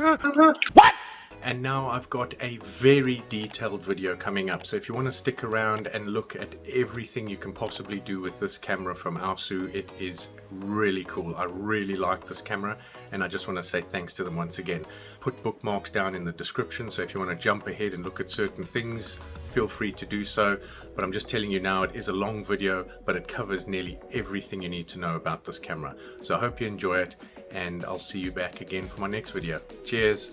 What? And now I've got a very detailed video coming up, so if you want to stick around and look at everything you can possibly do with this camera from AOSU, it is really cool. I really like this camera, and I just want to say thanks to them once again. Put bookmarks down in the description, so if you want to jump ahead and look at certain things, feel free to do so. But I'm just telling you now, it is a long video, but it covers nearly everything you need to know about this camera. So I hope you enjoy it, and I'll see you back again for my next video. Cheers!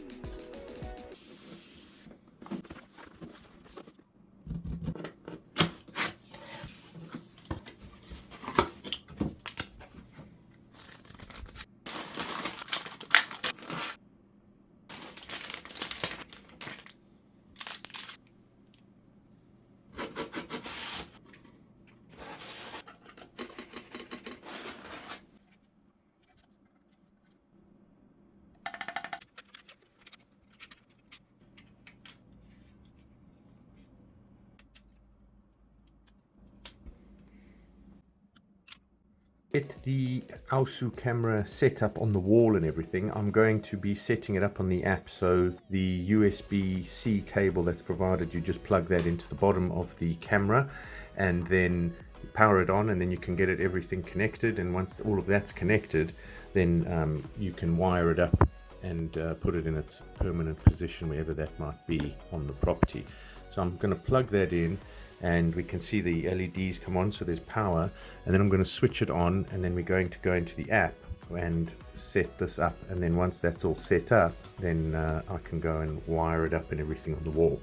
Get the AOSU camera set up on the wall and everything. I'm going to be setting it up on the app, so the USB-C cable that's provided, you just plug that into the bottom of the camera and then power it on, and then you can get it everything connected. And once all of that's connected, then you can wire it up and put it in its permanent position wherever that might be on the property. So I'm going to plug that in, and we can see the LEDs come on, so there's power, and then I'm going to switch it on, and then we're going to go into the app and set this up, and then once that's all set up, then I can go and wire it up and everything on the wall.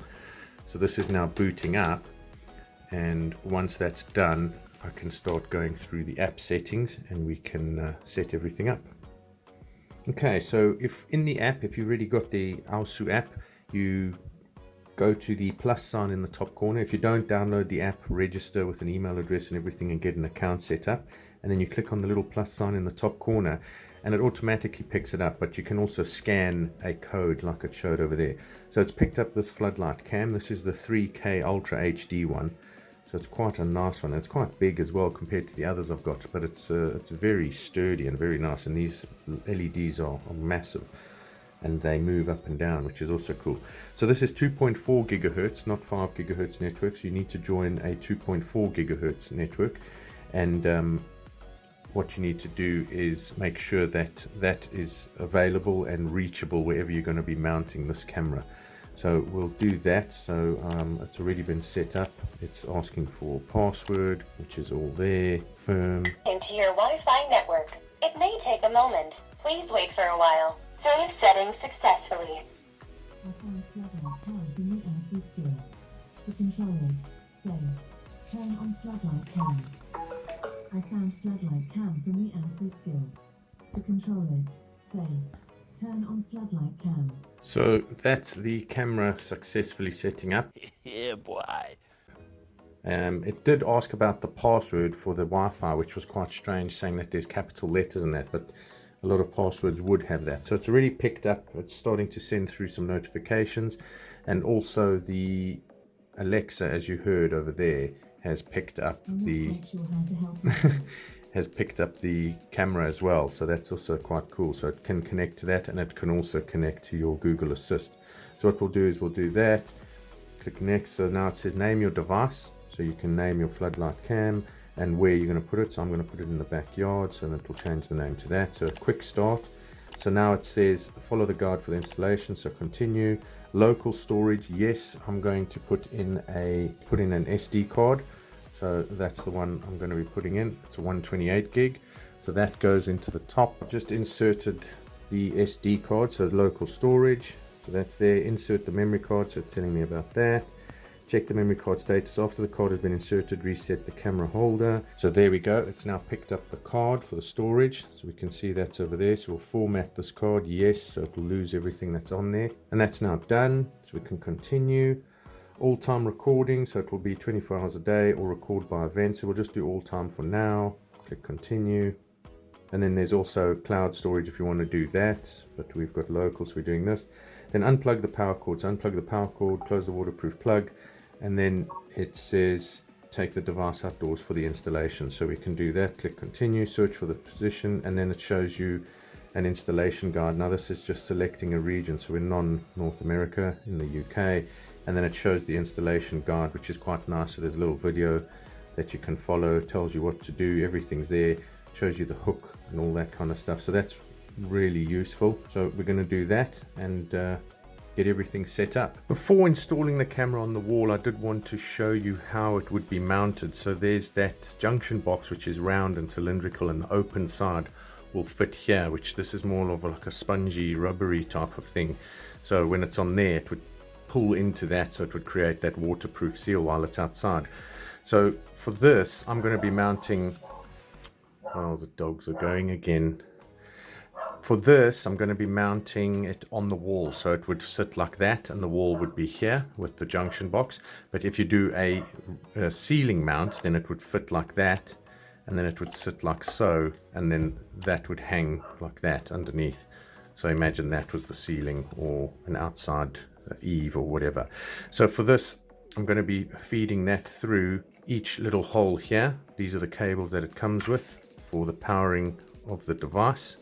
So this is now booting up, and once that's done, I can start going through the app settings and we can set everything up. Okay, so if in the app, if you've already got the AOSU app, you go to the plus sign in the top corner. If you don't download the app, register with an email address and everything and get an account set up, and then you click on the little plus sign in the top corner and it automatically picks it up. But you can also scan a code like it showed over there. So it's picked up this floodlight cam. This is the 3K Ultra HD one, so it's quite a nice one. It's quite big as well compared to the others I've got, but it's very sturdy and very nice, and these LEDs are massive and they move up and down, which is also cool. So this is 2.4 gigahertz, not 5 gigahertz network, so you need to join a 2.4 gigahertz network. And what you need to do is make sure that that is available and reachable wherever you're going to be mounting this camera. So we'll do that. So it's already been set up. It's asking for password, which is all there. Firm. Into your Wi-Fi network. It may take a moment. Please wait for a while. Save settings successfully. I found floodlight cam from the AOSU skill. To control it, say, turn on floodlight cam. I found floodlight cam from the AOSU skill. To control it, say, turn on floodlight cam. So that's the camera successfully setting up. Yeah, boy. It did ask about the password for the Wi-Fi, which was quite strange, saying that there's capital letters in that, but a lot of passwords would have that. So it's already picked up. It's starting to send through some notifications, and also the Alexa, as you heard over there, has picked up the has picked up the camera as well. So that's also quite cool. So it can connect to that, and it can also connect to your Google Assist. So what we'll do is we'll do that. Click next. So now it says name your device. So you can name your floodlight cam and where you're going to put it. So I'm going to put it in the backyard, so that will change the name to that. So a quick start. So now it says follow the guide for the installation, so continue. Local storage, yes, I'm going to put in an SD card. So that's the one I'm going to be putting in. It's a 128 gig, so that goes into the top. I've just inserted the SD card, so local storage, so that's there. Insert the memory card, so it's telling me about that. Check the memory card status. After the card has been inserted, reset the camera holder. So there we go. It's now picked up the card for the storage. So we can see that's over there. So we'll format this card. Yes. So it'll lose everything that's on there. And that's now done. So we can continue. All time recording. So it will be 24 hours a day or record by event. So we'll just do all time for now. Click continue. And then there's also cloud storage if you want to do that. But we've got local, so we're doing this. Then unplug the power cord. So unplug the power cord, close the waterproof plug. And then it says take the device outdoors for the installation. So we can do that. Click continue, search for the position, and then it shows you an installation guide. Now this is just selecting a region, so we're non-North America, in the UK, and then it shows the installation guide, which is quite nice. So there's a little video that you can follow, tells you what to do, everything's there, shows you the hook and all that kind of stuff. So that's really useful. So we're going to do that and get everything set up. Before installing the camera on the wall, I did want to show you how it would be mounted. So there's that junction box, which is round and cylindrical, and the open side will fit here, which this is more of like a spongy rubbery type of thing. So when it's on there, it would pull into that, so it would create that waterproof seal while it's outside. So for this, I'm going to be mounting, oh, the dogs are going again. For this, I'm going to be mounting it on the wall, so it would sit like that, and the wall would be here with the junction box. But if you do a ceiling mount, then it would fit like that, and then it would sit like so, and then that would hang like that underneath. So imagine that was the ceiling or an outside eave or whatever. So for this, I'm going to be feeding that through each little hole here. These are the cables that it comes with for the powering of the device.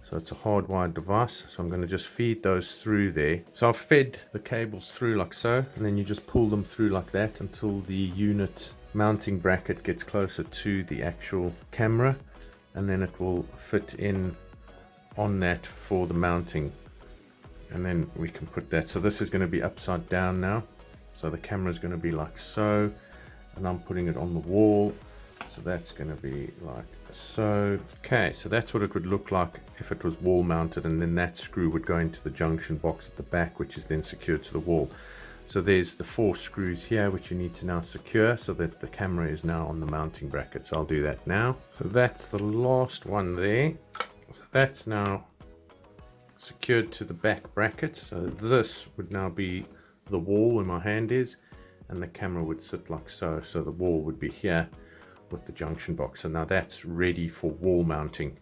So it's a hardwired device, so I'm going to just feed those through there. So I've fed the cables through like so, and then you just pull them through like that until the unit mounting bracket gets closer to the actual camera, and then it will fit in on that for the mounting, and then we can put that. So this is going to be upside down now, so the camera is going to be like so, and I'm putting it on the wall, so that's going to be like so. Okay, so that's what it would look like if it was wall mounted, and then that screw would go into the junction box at the back, which is then secured to the wall. So there's the 4 screws here which you need to now secure so that the camera is now on the mounting bracket. So I'll do that now. So that's the last one there. So that's now secured to the back bracket. So this would now be the wall where my hand is, and the camera would sit like so. So the wall would be here with the junction box. So now that's ready for wall mounting.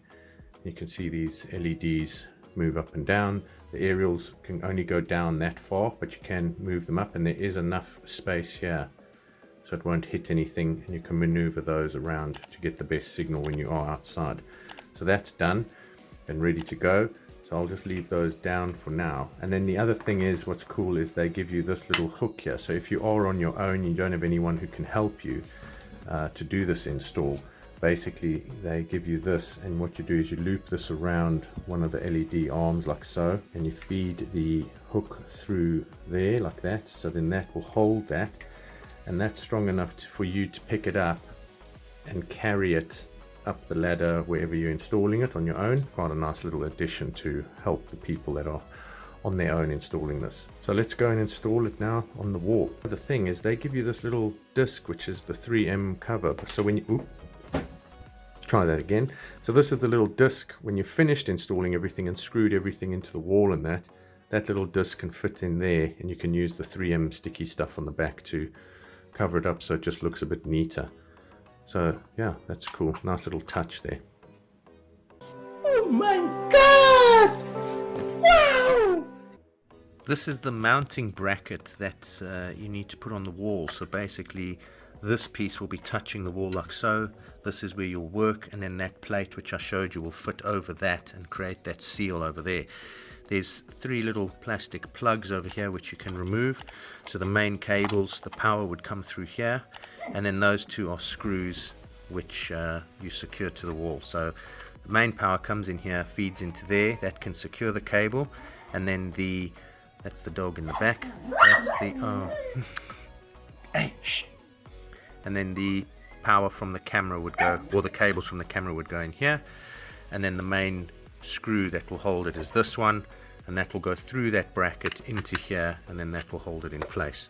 You can see these LEDs move up and down. The aerials can only go down that far, but you can move them up, and there is enough space here so it won't hit anything, and you can maneuver those around to get the best signal when you are outside. So that's done and ready to go. So I'll just leave those down for now. And then the other thing is, what's cool is they give you this little hook here. So if you are on your own, you don't have anyone who can help you to do this install, basically they give you this, and what you do is you loop this around one of the LED arms like so, and you feed the hook through there like that. So then that will hold that, and that's strong enough for you to pick it up and carry it up the ladder wherever you're installing it on your own. Quite a nice little addition to help the people that are on their own installing this. So let's go and install it now on the wall. The thing is, they give you this little disc which is the 3M cover. So when you try that again. So this is the little disc. When you've finished installing everything and screwed everything into the wall, and that little disc can fit in there, and you can use the 3M sticky stuff on the back to cover it up so it just looks a bit neater. So yeah, that's cool. Nice little touch there. Oh my god! Wow! This is the mounting bracket that you need to put on the wall. So basically this piece will be touching the wall like so. This is where you'll work, and then that plate which I showed you will fit over that and create that seal over there. There's 3 little plastic plugs over here which you can remove. So the main cables, the power would come through here, and then those 2 are screws which you secure to the wall. So the main power comes in here, feeds into there, that can secure the cable, and then that's the dog in the back. That's the hey, shh. And then the power from the camera would go, or the cables from the camera would go in here, and then the main screw that will hold it is this one, and that will go through that bracket into here, and then that will hold it in place.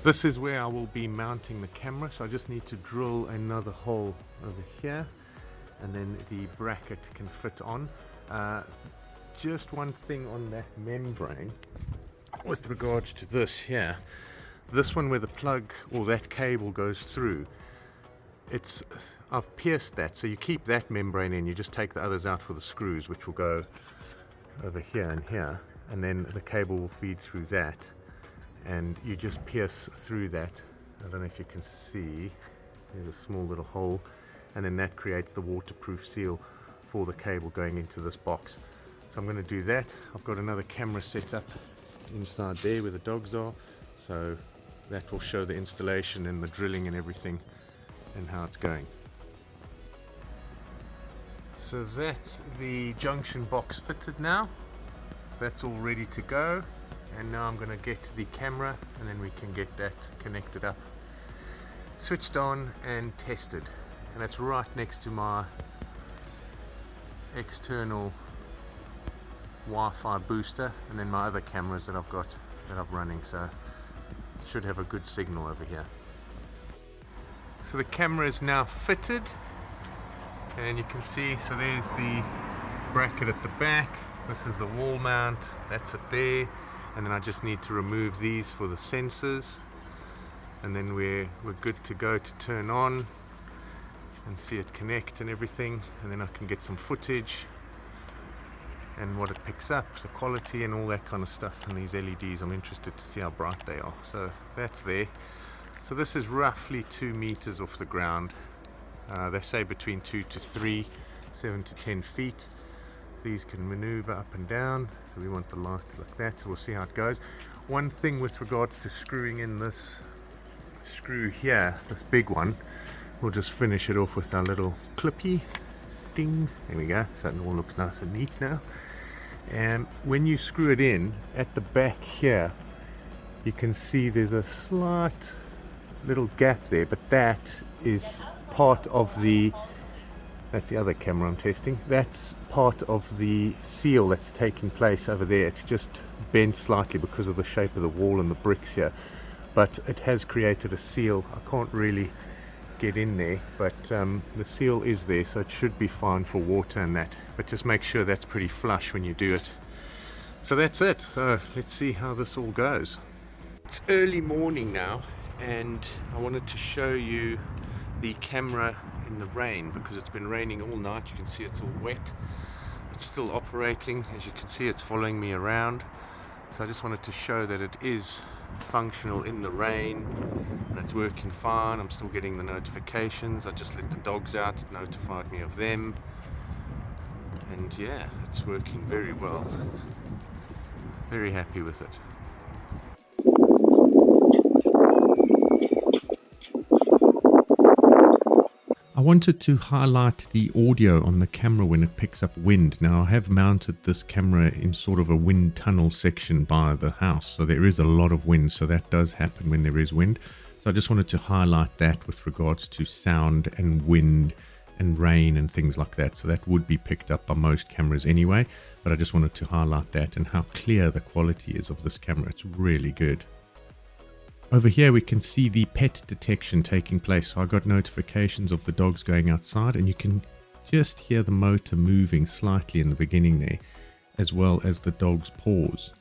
This is where I will be mounting the camera, so I just need to drill another hole over here, and then the bracket can fit on. Just one thing on that membrane with regards to this here, this one where the plug or that cable goes through, I've pierced that, so you keep that membrane in, you just take the others out for the screws, which will go over here and here, and then the cable will feed through that, and you just pierce through that. I don't know if you can see, there's a small little hole, and then that creates the waterproof seal for the cable going into this box. So I'm going to do that. I've got another camera set up inside there where the dogs are, so that will show the installation and the drilling and everything and how it's going. So that's the junction box fitted now. So that's all ready to go, and now I'm going to get the camera and then we can get that connected up, switched on and tested. And it's right next to my external Wi-Fi booster and then my other cameras that I've got that I'm running, so should have a good signal over here. So the camera is now fitted, and you can see, so there's the bracket at the back, this is the wall mount, that's it there, and then I just need to remove these for the sensors, and then we're good to go to turn on and see it connect and everything, and then I can get some footage and what it picks up, the quality and all that kind of stuff. And these LEDs, I'm interested to see how bright they are. So that's there. So this is roughly 2 meters off the ground. They say between 2 to 3, 7 to 10 feet. These can maneuver up and down, so we want the lights like that, so we'll see how it goes. One thing with regards to screwing in this screw here, this big one, we'll just finish it off with our little clippy. Ding, there we go, so it all looks nice and neat now. And when you screw it in at the back here, you can see there's a slight little gap there, but that is part of the, that's the other camera I'm testing, that's part of the seal that's taking place over there. It's just bent slightly because of the shape of the wall and the bricks here, but it has created a seal. I can't really get in there, but the seal is there, so it should be fine for water and that, but just make sure that's pretty flush when you do it. So that's it. So let's see how this all goes. It's early morning now, and I wanted to show you the camera in the rain because it's been raining all night. You can see it's all wet. It's still operating. As you can see, it's following me around. So I just wanted to show that it is functional in the rain and it's working fine. I'm still getting the notifications. I just let the dogs out, it notified me of them, and yeah, it's working very well. Very happy with it. I wanted to highlight the audio on the camera when it picks up wind. Now I have mounted this camera in sort of a wind tunnel section by the house, so there is a lot of wind, so that does happen when there is wind. So I just wanted to highlight that with regards to sound and wind and rain and things like that. So that would be picked up by most cameras anyway, but I just wanted to highlight that and how clear the quality is of this camera. It's really good. Over here we can see the pet detection taking place. So I got notifications of the dogs going outside, and you can just hear the motor moving slightly in the beginning there, as well as the dog's paws.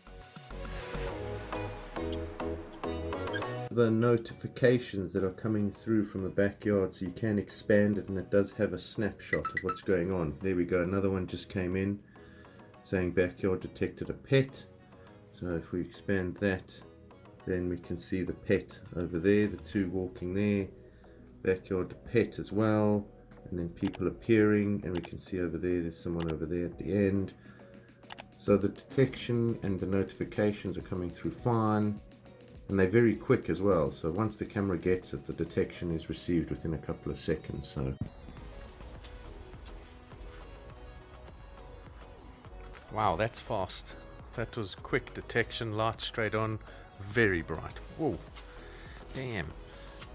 The notifications that are coming through from the backyard, so you can expand it, and it does have a snapshot of what's going on. There we go, another one just came in saying backyard detected a pet. So if we expand that, then we can see the pet over there, the two walking there, backyard pet as well, and then people appearing, and we can see over there, there's someone over there at the end. So the detection and the notifications are coming through fine, and they're very quick as well. So once the camera gets it, the detection is received within a couple of seconds. So wow, that's fast. That was quick detection, light straight on. Very bright. Whoa, damn,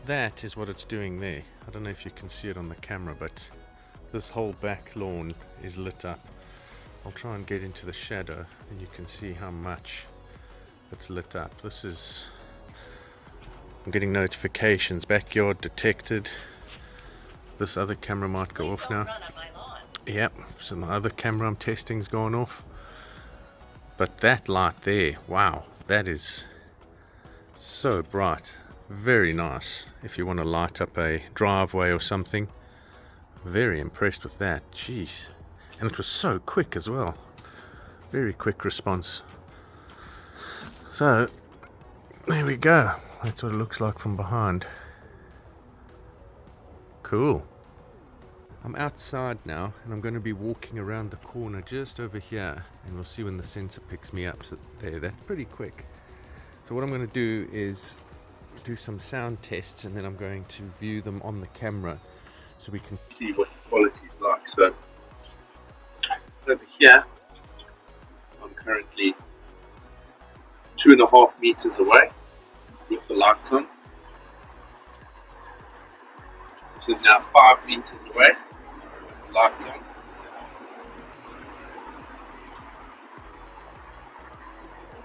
that is what it's doing there. I don't know if you can see it on the camera, but this whole back lawn is lit up. I'll try and get into the shadow and you can see how much it's lit up. This is, I'm getting notifications, backyard detected. This other camera might go off now. Yep, so my other camera I'm testing's gone off. But that light there, wow, that is so bright. Very nice if you want to light up a driveway or something. Very impressed with that. Jeez, and it was so quick as well. Very quick response. So there we go, that's what it looks like from behind. Cool. I'm outside now and I'm going to be walking around the corner just over here, and we'll see when the sensor picks me up. So there, that's pretty quick. So what I'm going to do is do some sound tests, and then I'm going to view them on the camera so we can see what the quality is like. So over here I'm currently 2.5 meters away with the lights on. This is now 5 meters away. Lights on.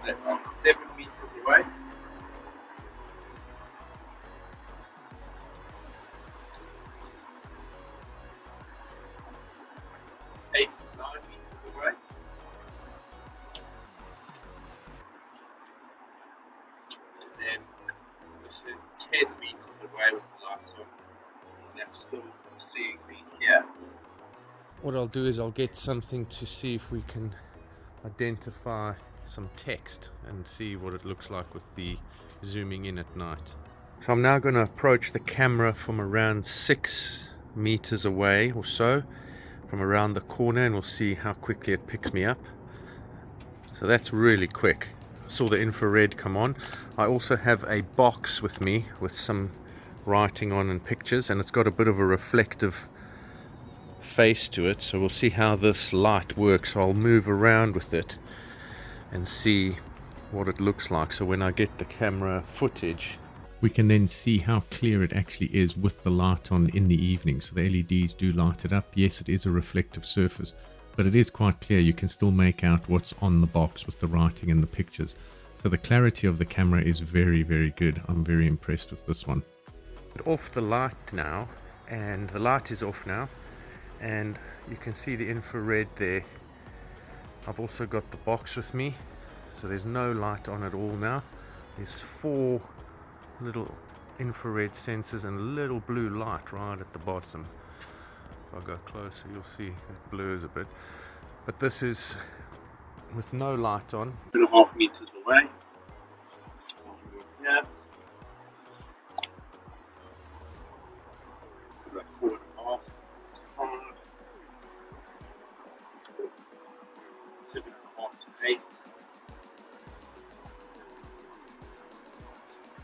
They're 7 meters away. 8, 9 meters away. And then this is 10 meters away with the lights on. And that's still seeing me here. What I'll do is I'll get something to see if we can identify some text and see what it looks like with the zooming in at night. So I'm now going to approach the camera from around 6 meters away or so, from around the corner, and we'll see how quickly it picks me up. So that's really quick. I saw the infrared come on. I also have a box with me with some writing on and pictures, and it's got a bit of a reflective face to it, so we'll see how this light works. So I'll move around with it and see what it looks like. So when I get the camera footage, we can then see how clear it actually is with the light on in the evening. So the LEDs do light it up. Yes, it is a reflective surface, but it is quite clear. You can still make out what's on the box with the writing and the pictures. So the clarity of the camera is very, very good. I'm very impressed with this one. Off the light now, and the light is off now, and you can see the infrared there. I've also got the box with me, so there's no light on at all now. There's 4 little infrared sensors and a little blue light right at the bottom. If I go closer, you'll see it blurs a bit, but this is with no light on. 2.5 meters away. Yeah. About 4.5. 7.5 to 8.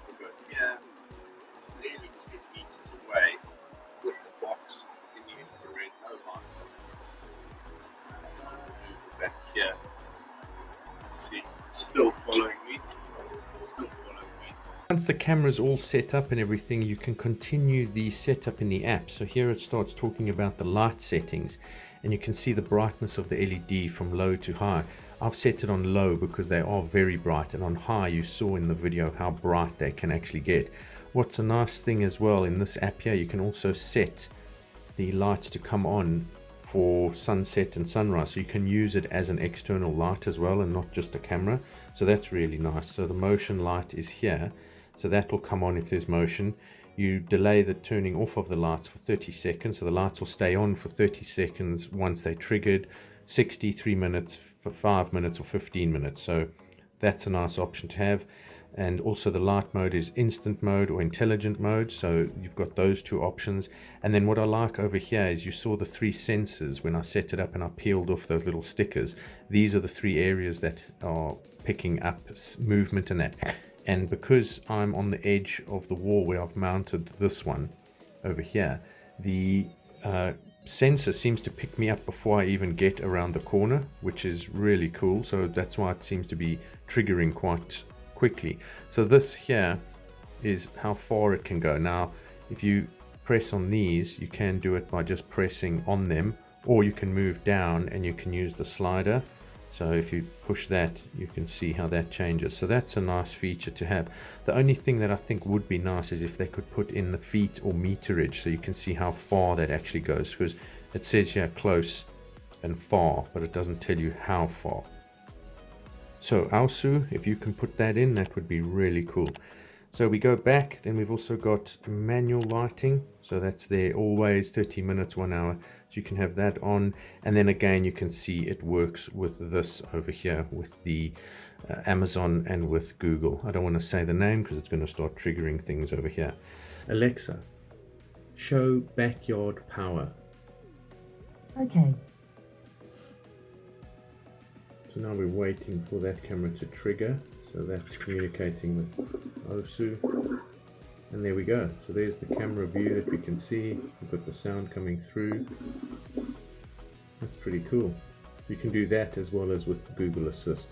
We'll go here, nearly 10 meters away with the box in the infrared, no light. Move back here. See, still following me. Once the camera's all set up and everything, you can continue the setup in the app. So here it starts talking about the light settings, and you can see the brightness of the LED from low to high. I've set it on low because they are very bright, and on high you saw in the video how bright they can actually get. What's a nice thing as well in this app here, you can also set the lights to come on for sunset and sunrise, so you can use it as an external light as well and not just a camera. So that's really nice. So the motion light is here, so that will come on if there's motion. You delay the turning off of the lights for 30 seconds, so the lights will stay on for 30 seconds once they're triggered, 63 minutes for 5 minutes or 15 minutes. So that's a nice option to have. And also the light mode is instant mode or intelligent mode, so you've got those 2 options. And then what I like over here is you saw the 3 sensors when I set it up and I peeled off those little stickers. These are the 3 areas that are picking up movement and that. And because I'm on the edge of the wall where I've mounted this one over here, the sensor seems to pick me up before I even get around the corner, which is really cool. So that's why it seems to be triggering quite quickly. So this here is how far it can go. Now if you press on these, you can do it by just pressing on them, or you can move down and you can use the slider. So if you push that, you can see how that changes. So that's a nice feature to have. The only thing that I think would be nice is if they could put in the feet or meterage, so you can see how far that actually goes, because it says here close and far, but it doesn't tell you how far. So AOSU, if you can put that in, that would be really cool. So we go back, then we've also got manual lighting. So that's there always, 30 minutes, 1 hour. So you can have that on. And then again, you can see it works with this over here with the Amazon and with Google. I don't want to say the name because it's going to start triggering things over here. Alexa, show backyard power. Okay. So now we're waiting for that camera to trigger. So that's communicating with AOSU. And there we go. So there's the camera view that we can see. We've got the sound coming through. That's pretty cool. You can do that as well as with Google Assist.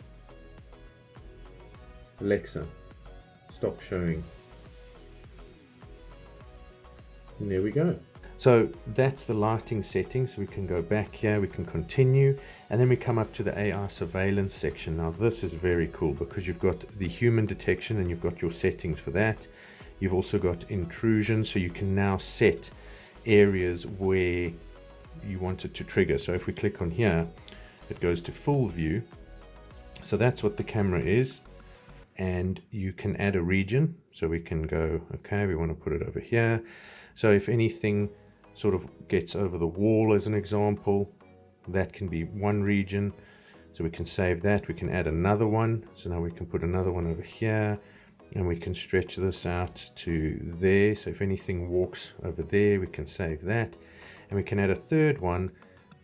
Alexa, stop showing. And there we go. So that's the lighting settings. We can go back here, we can continue, and then we come up to the AI surveillance section. Now this is very cool because you've got the human detection and you've got your settings for that. You've also got intrusion, so you can now set areas where you want it to trigger. So if we click on here, it goes to full view. So that's what the camera is. And you can add a region. So we can go, okay, we want to put it over here. So if anything sort of gets over the wall as an example, that can be one region. So we can save that. We can add another one. So now we can put another one over here. And we can stretch this out to there. So if anything walks over there, we can save that. And we can add a third one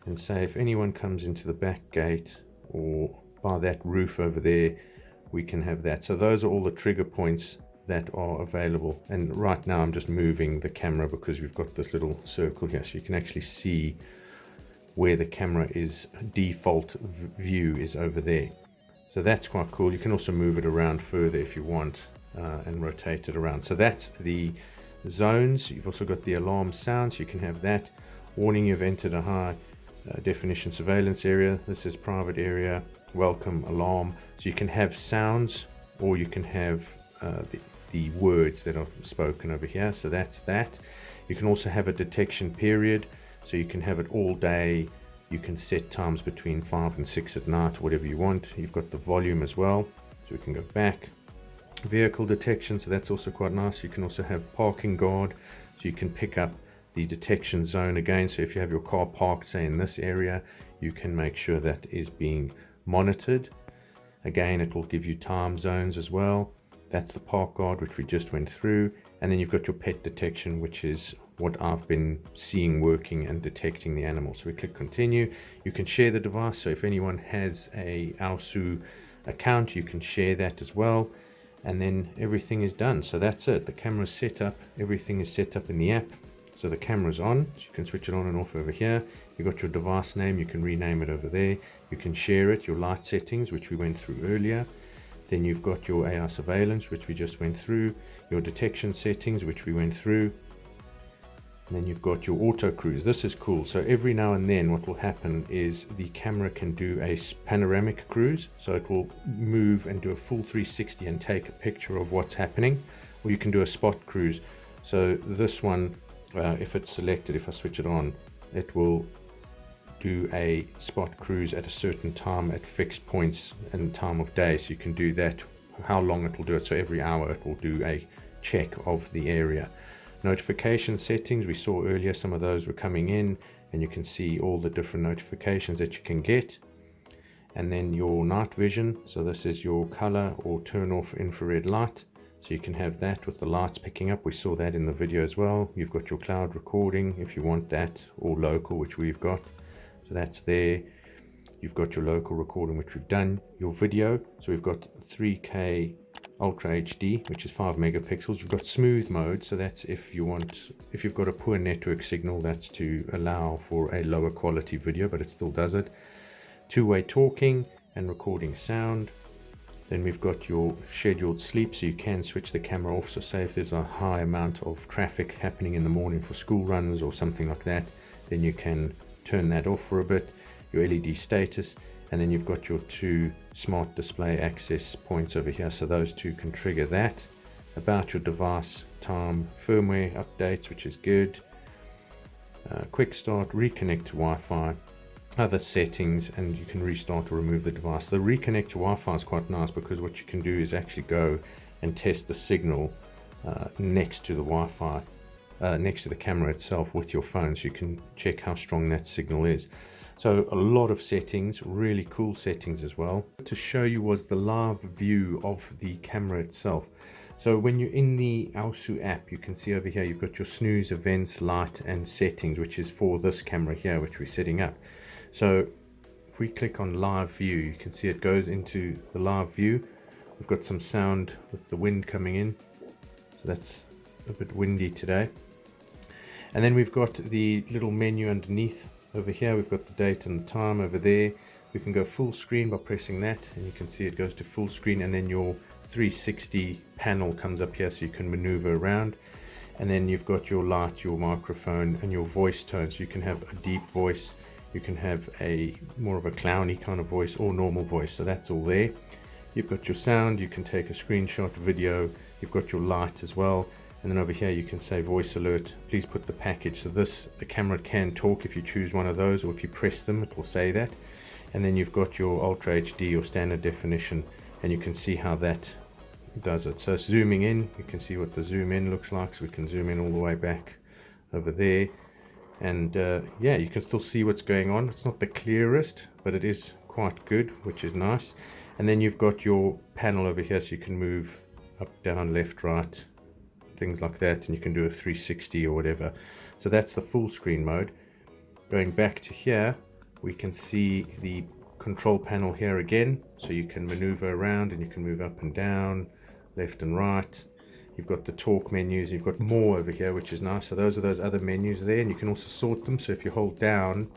and say if anyone comes into the back gate or by that roof over there, we can have that. So those are all the trigger points that are available. And right now I'm just moving the camera because we've got this little circle here. So you can actually see where the camera is, default view is over there. So that's quite cool. You can also move it around further if you want and rotate it around. So that's the zones. You've also got the alarm sounds. You can have that. Warning, you've entered a high definition surveillance area. This is private area. Welcome, alarm. So you can have sounds or you can have the words that are spoken over here. So that's that. You can also have a detection period. So you can have it all day. You can set times between 5 and 6 at night, whatever you want. You've got the volume as well. So we can go back. Vehicle detection, so that's also quite nice. You can also have parking guard. So you can pick up the detection zone again. So if you have your car parked, say in this area, you can make sure that is being monitored. Again, it will give you time zones as well. That's the park guard, which we just went through. And then you've got your pet detection, which is what I've been seeing working and detecting the animal. So we click continue. You can share the device. So if anyone has a AOSU account, you can share that as well. And then everything is done. So that's it. The camera's set up. Everything is set up in the app. So the camera's on. So you can switch it on and off over here. You've got your device name. You can rename it over there. You can share it. Your light settings, which we went through earlier. Then you've got your AI surveillance, which we just went through. Your detection settings, which we went through. And then you've got your auto cruise. This is cool. So every now and then what will happen is the camera can do a panoramic cruise. So it will move and do a full 360 and take a picture of what's happening. Or you can do a spot cruise. So this one, if it's selected, if I switch it on, it will do a spot cruise at a certain time at fixed points and time of day. So you can do that, how long it will do it. So every hour it will do a check of the area. Notification settings, we saw earlier some of those were coming in and you can see all the different notifications that you can get. And then your night vision, so this is your color or turn off infrared light. So you can have that with the lights picking up. We saw that in the video as well. You've got your cloud recording if you want that, or local, which we've got. So that's there. You've got your local recording, which we've done. Your video, so we've got 3K Ultra HD, which is 5 megapixels. You've got smooth mode, so that's if you've got a poor network signal, that's to allow for a lower quality video, but it still does it. Two-way talking and recording sound. Then we've got your scheduled sleep, so you can switch the camera off. So say if there's a high amount of traffic happening in the morning for school runs or something like that, then you can turn that off for a bit. Your LED status, and then you've got your 2 smart display access points over here, so those 2 can trigger that. About your device, time, firmware updates, which is good. Quick start, reconnect to Wi-Fi, other settings, and you can restart or remove the device. The reconnect to Wi-Fi is quite nice because what you can do is actually go and test the signal next to the Wi-Fi, next to the camera itself with your phone, so you can check how strong that signal is. So a lot of settings, really cool settings as well. To show you was the live view of the camera itself. So when you're in the AOSU app, you can see over here, you've got your snooze, events, light, and settings, which is for this camera here, which we're setting up. So if we click on live view, you can see it goes into the live view. We've got some sound with the wind coming in. So that's a bit windy today. And then we've got the little menu underneath over here. We've got the date and the time over there. We can go full screen by pressing that, and you can see it goes to full screen, and then your 360 panel comes up here so you can maneuver around. And then you've got your light, your microphone, and your voice tone. So you can have a deep voice, you can have a more of a clowny kind of voice, or normal voice. So that's all there. You've got your sound, you can take a screenshot, video, you've got your light as well. And then over here you can say voice alert, please put the package. So the camera can talk if you choose one of those, or if you press them it will say that. And then you've got your Ultra HD or standard definition, and you can see how that does it. So zooming in, you can see what the zoom in looks like. So we can zoom in all the way back over there, and yeah, you can still see what's going on. It's not the clearest, but it is quite good, which is nice. And then you've got your panel over here, so you can move up, down, left, right, things like that, and you can do a 360 or whatever. So that's the full screen mode. Going back to here, we can see the control panel here again, so you can maneuver around and you can move up and down, left and right. You've got the talk menus, you've got more over here, which is nice. So those are those other menus there, and you can also sort them. So if you hold down,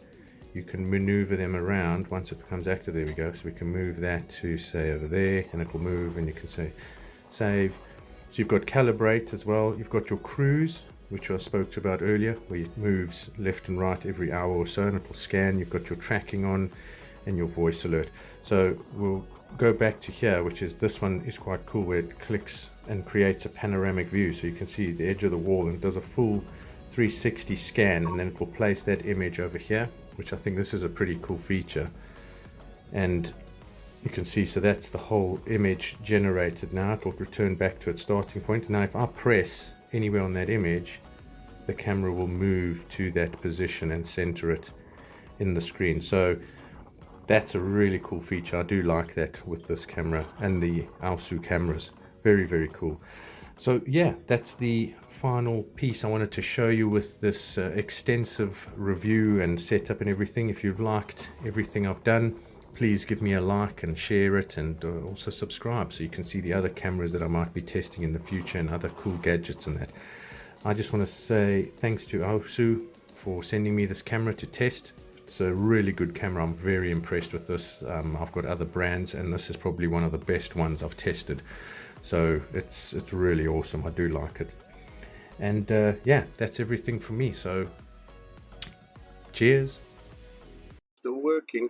you can maneuver them around once it becomes active. There we go. So we can move that to say over there, and it will move, and you can say save. So you've got calibrate as well. You've got your cruise, which I spoke to about earlier, where it moves left and right every hour or so, and it will scan. You've got your tracking on and your voice alert. So we'll go back to here, which is, this one is quite cool, where it clicks and creates a panoramic view. So you can see the edge of the wall, and it does a full 360 scan, and then it will place that image over here, which I think this is a pretty cool feature. And you can see, so that's the whole image generated. Now it will return back to its starting point. Now if I press anywhere on that image, the camera will move to that position and center it in the screen. So that's a really cool feature. I do like that with this camera and the AOSU cameras. Very, very cool. So yeah, that's the final piece I wanted to show you with this extensive review and setup and everything. If you've liked everything I've done, please give me a like and share it, and also subscribe so you can see the other cameras that I might be testing in the future and other cool gadgets and that. I just want to say thanks to AOSU for sending me this camera to test. It's a really good camera. I'm very impressed with this. I've got other brands, and this is probably one of the best ones I've tested. So it's really awesome. I do like it. And yeah, that's everything from me. So cheers. Still working.